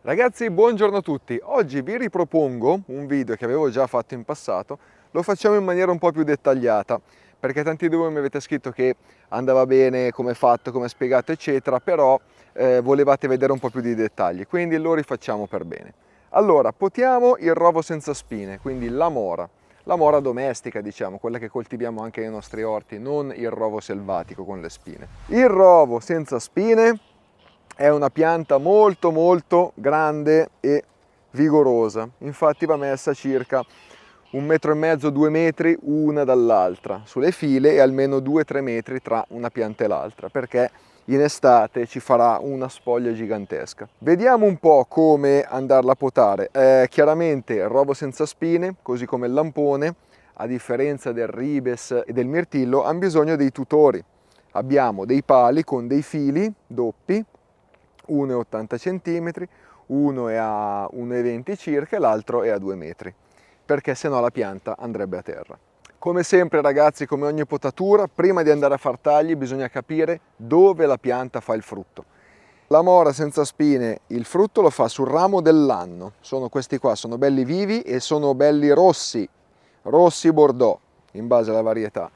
Ragazzi, buongiorno a tutti. Oggi vi ripropongo un video che avevo già fatto in passato, lo facciamo in maniera un po' più dettagliata, perché tanti di voi mi avete scritto che andava bene, come è fatto, come è spiegato, eccetera, però volevate vedere un po' più di dettagli, quindi lo rifacciamo per bene. Allora, potiamo il rovo senza spine, quindi la mora domestica, diciamo, quella che coltiviamo anche nei nostri orti, non il rovo selvatico con le spine. Il rovo senza spine è una pianta molto grande e vigorosa, infatti va messa circa 1,5 m, 2 metri una dall'altra sulle file e almeno 2-3 metri tra una pianta e l'altra, perché in estate ci farà una spoglia gigantesca. Vediamo un po' come andarla a potare. Chiaramente il rovo senza spine, così come il lampone, a differenza del ribes e del mirtillo, hanno bisogno dei tutori. Abbiamo dei pali con dei fili doppi, uno è 80 cm, uno è a 1,20 circa e l'altro è a 2 metri, perché sennò la pianta andrebbe a terra. Come sempre ragazzi, come ogni potatura, prima di andare a far tagli bisogna capire dove la pianta fa il frutto. La mora senza spine il frutto lo fa sul ramo dell'anno, sono questi qua, sono belli vivi e sono belli rossi, rossi bordeaux in base alla varietà.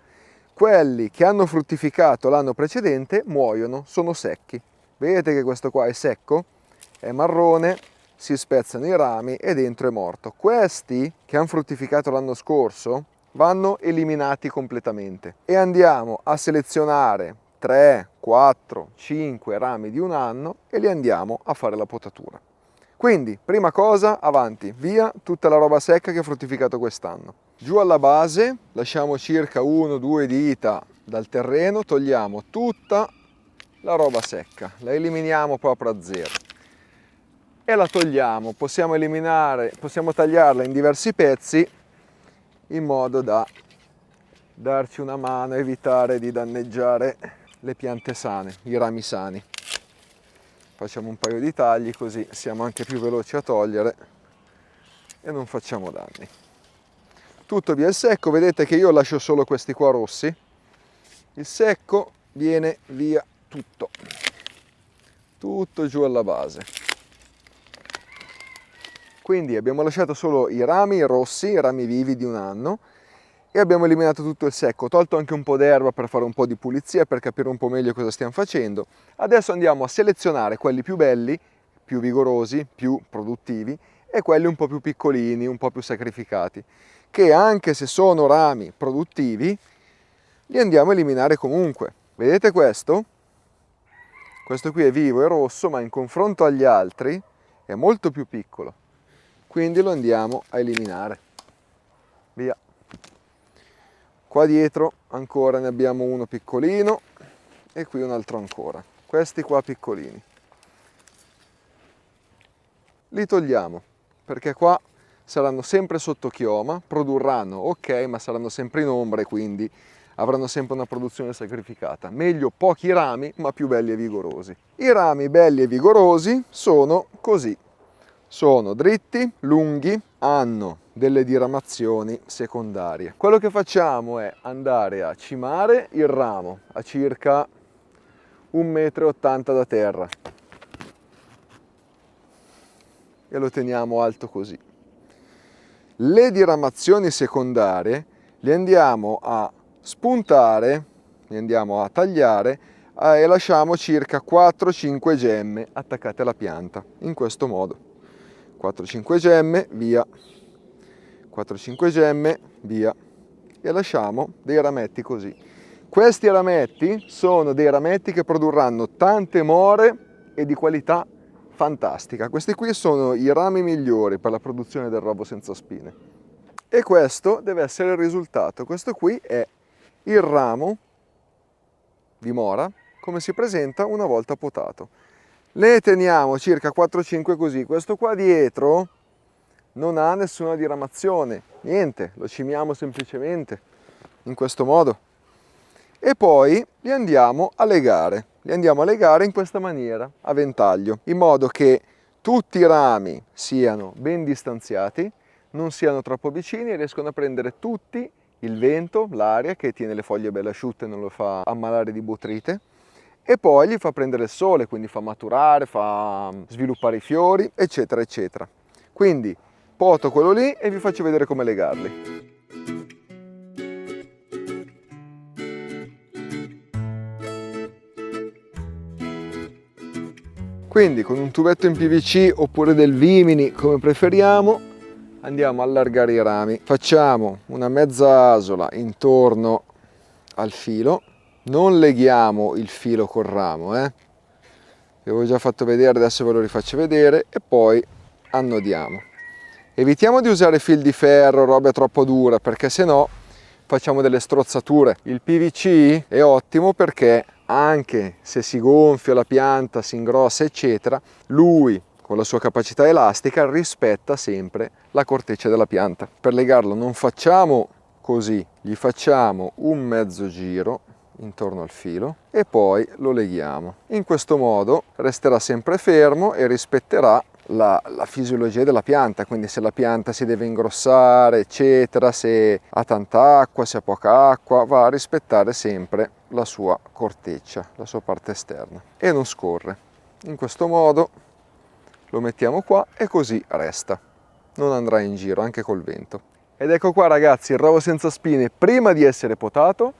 Quelli che hanno fruttificato l'anno precedente muoiono, sono secchi. Vedete che questo qua è secco, è marrone, si spezzano i rami e dentro è morto. Questi che hanno fruttificato l'anno scorso vanno eliminati completamente e andiamo a selezionare 3, 4, 5 rami di un anno e li andiamo a fare la potatura. Quindi, prima cosa, avanti, via tutta la roba secca che ha fruttificato quest'anno. Giù alla base lasciamo circa 1-2 dita dal terreno, togliamo tutta la roba secca, la eliminiamo proprio a zero e la togliamo. Possiamo tagliarla in diversi pezzi in modo da darci una mano, evitare di danneggiare le piante sane, i rami sani. Facciamo un paio di tagli così siamo anche più veloci a togliere e non facciamo danni. Tutto via il secco, vedete che io lascio solo questi qua rossi, il secco viene via tutto giù alla base. Quindi abbiamo lasciato solo i rami rossi, i rami vivi di un anno, e abbiamo eliminato tutto il secco, tolto anche un po' d'erba per fare un po' di pulizia, per capire un po' meglio cosa stiamo facendo. Adesso andiamo a selezionare quelli più belli, più vigorosi, più produttivi e quelli un po' più piccolini, un po' più sacrificati, che anche se sono rami produttivi, li andiamo a eliminare comunque. Vedete questo? Questo qui è vivo e rosso, ma in confronto agli altri è molto più piccolo. Quindi lo andiamo a eliminare. Via. Qua dietro ancora ne abbiamo uno piccolino e qui un altro ancora. Questi qua piccolini. Li togliamo perché qua saranno sempre sotto chioma, produrranno ok, ma saranno sempre in ombra e quindi avranno sempre una produzione sacrificata. Meglio pochi rami ma più belli e vigorosi. I rami belli e vigorosi sono così. Sono dritti, lunghi, hanno delle diramazioni secondarie. Quello che facciamo è andare a cimare il ramo a circa 1,80 m da terra e lo teniamo alto così. Le diramazioni secondarie le andiamo a spuntare, le andiamo a tagliare e lasciamo circa 4-5 gemme attaccate alla pianta, in questo modo. 4-5 gemme, via, 4-5 gemme, via, e lasciamo dei rametti così. Questi rametti sono dei rametti che produrranno tante more e di qualità fantastica. Questi qui sono i rami migliori per la produzione del rovo senza spine. E questo deve essere il risultato. Questo qui è il ramo di mora, come si presenta una volta potato. Le teniamo circa 4-5 così. Questo qua dietro non ha nessuna diramazione, niente, lo cimiamo semplicemente in questo modo. E poi li andiamo a legare. Li andiamo a legare in questa maniera, a ventaglio, in modo che tutti i rami siano ben distanziati, non siano troppo vicini e riescono a prendere tutti il vento, l'aria che tiene le foglie belle asciutte e non lo fa ammalare di botrite, e poi gli fa prendere il sole, quindi fa maturare, fa sviluppare i fiori, eccetera, eccetera. Quindi poto quello lì e vi faccio vedere come legarli. Quindi con un tubetto in PVC oppure del Vimini, come preferiamo, andiamo a allargare i rami. Facciamo una mezza asola intorno al filo, non leghiamo il filo col ramo, vi avevo già fatto vedere, adesso ve lo rifaccio vedere, e poi annodiamo. Evitiamo di usare fil di ferro, roba troppo dura, perché sennò facciamo delle strozzature. Il PVC è ottimo perché anche se si gonfia la pianta, si ingrossa eccetera, lui con la sua capacità elastica rispetta sempre la corteccia della pianta. Per legarlo non facciamo così, gli facciamo un mezzo giro intorno al filo e poi lo leghiamo. In questo modo resterà sempre fermo e rispetterà la fisiologia della pianta, quindi se la pianta si deve ingrossare eccetera, se ha tanta acqua, se ha poca acqua, va a rispettare sempre la sua corteccia, la sua parte esterna, e non scorre. In questo modo lo mettiamo qua e così resta, non andrà in giro anche col vento. Ed ecco qua ragazzi il rovo senza spine prima di essere potato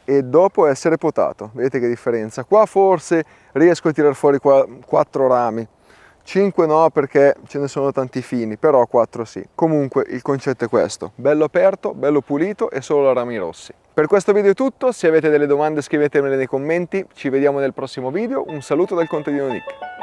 e dopo essere potato. Vedete che differenza? Qua forse riesco a tirar fuori 4 rami, 5 no perché ce ne sono tanti fini, però 4 sì. Comunque il concetto è questo: bello aperto, bello pulito e solo rami rossi. Per questo video è tutto, se avete delle domande scrivetemele nei commenti, ci vediamo nel prossimo video, un saluto dal contadino Nick.